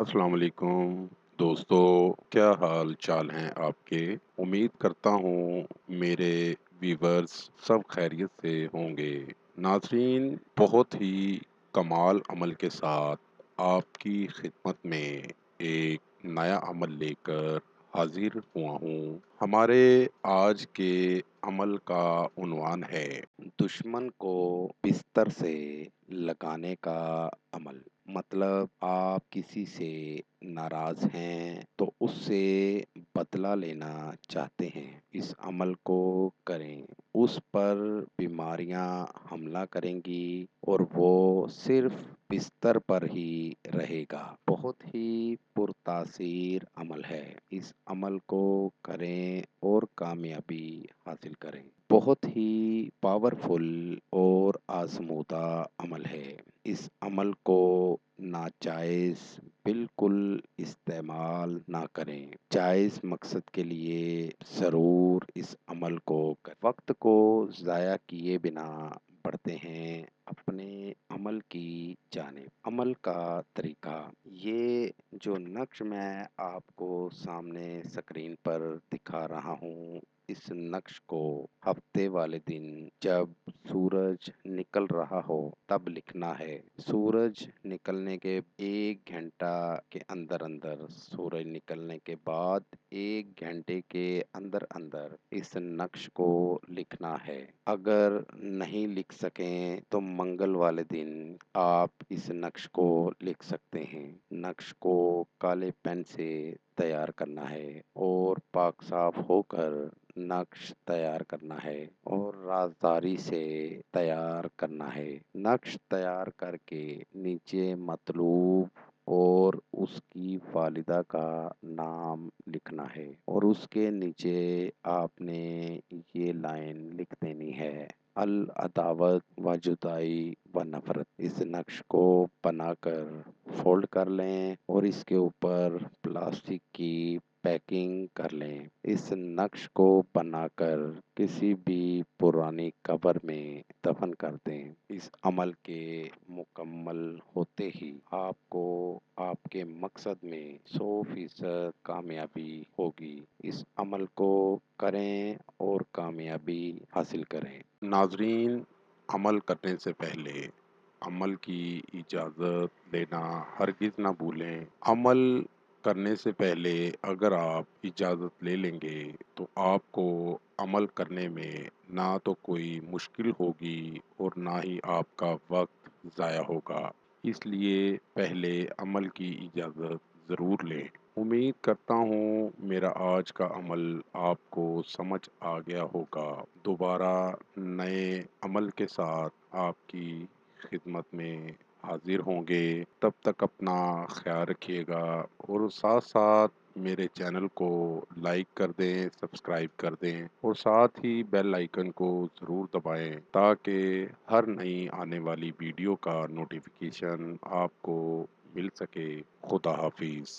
अस्सलाम वालेकुम दोस्तों, क्या हाल चाल हैं आपके? उम्मीद करता हूँ मेरे व्यूवर्स सब खैरियत से होंगे। नाज़रीन, बहुत ही कमाल अमल के साथ आपकी खिदमत में एक नया अमल लेकर हाजिर हुआ हूँ। हमारे आज के अमल का उन्वान है दुश्मन को बिस्तर से लगाने का अमल। मतलब आप किसी से नाराज हैं तो उससे बदला लेना चाहते हैं, इस अमल को करें। उस पर बीमारियां हमला करेंगी और वो सिर्फ बिस्तर पर ही रहेगा। बहुत ही पुरतासीर अमल है। इस अमल को करें और कामयाबी हासिल करें। बहुत ही पावरफुल और आजमूदा अमल है। इस अमल को नाजायज़ बिल्कुल इस्तेमाल ना करें। जायज़ मकसद के लिए ज़रूर इस अमल को करें। वक्त को ज़ाया किए बिना बढ़ते हैं अपने अमल की जानिब। अमल का तरीका, ये जो नक्श मैं आपको सामने स्क्रीन पर दिखा रहा हूँ, इस नक्श को हफ्ते वाले दिन जब सूरज निकल रहा हो तब लिखना है। सूरज निकलने के 1 घंटा के अंदर अंदर, सूरज निकलने के बाद 1 घंटे के अंदर अंदर इस नक्श को लिखना है। अगर नहीं लिख सकें तो मंगल वाले दिन आप इस नक्श को लिख सकते हैं। नक्श को काले पेन से तैयार करना है और पाक साफ होकर नक्श तैयार करना है और राजदारी से तैयार करना है। नक्श तैयार करके नीचे मतलूब और उसकी वालिदा का नाम लिखना है और उसके नीचे आपने ये लाइन लिख देनी है, अल अदावत व जुदाई व नफरत। इस नक्श को बनाकर फोल्ड कर लें और इसके ऊपर प्लास्टिक की पैकिंग कर लें। इस नक्श को बनाकर किसी भी पुरानी कब्र में दफन कर दें। इस अमल के मुकम्मल होते ही आपको आपके मकसद में 100% कामयाबी होगी। इस अमल को करें और कामयाबी हासिल करें। नाजरीन, अमल करने से पहले अमल की इजाज़त लेना हरगिज़ ना भूलें। अमल करने से पहले अगर आप इजाज़त ले लेंगे तो आपको अमल करने में ना तो कोई मुश्किल होगी और ना ही आपका वक्त ज़ाया होगा। इसलिए पहले अमल की इजाज़त ज़रूर लें। उम्मीद करता हूँ मेरा आज का अमल आपको समझ आ गया होगा। दोबारा नए अमल के साथ आपकी खिदमत में हाजिर होंगे। तब तक अपना ख्याल रखिएगा और साथ साथ मेरे चैनल को लाइक कर दें, सब्सक्राइब कर दें और साथ ही बेल आइकन को ज़रूर दबाएं ताकि हर नई आने वाली वीडियो का नोटिफिकेशन आपको मिल सके। खुदा हाफिज़।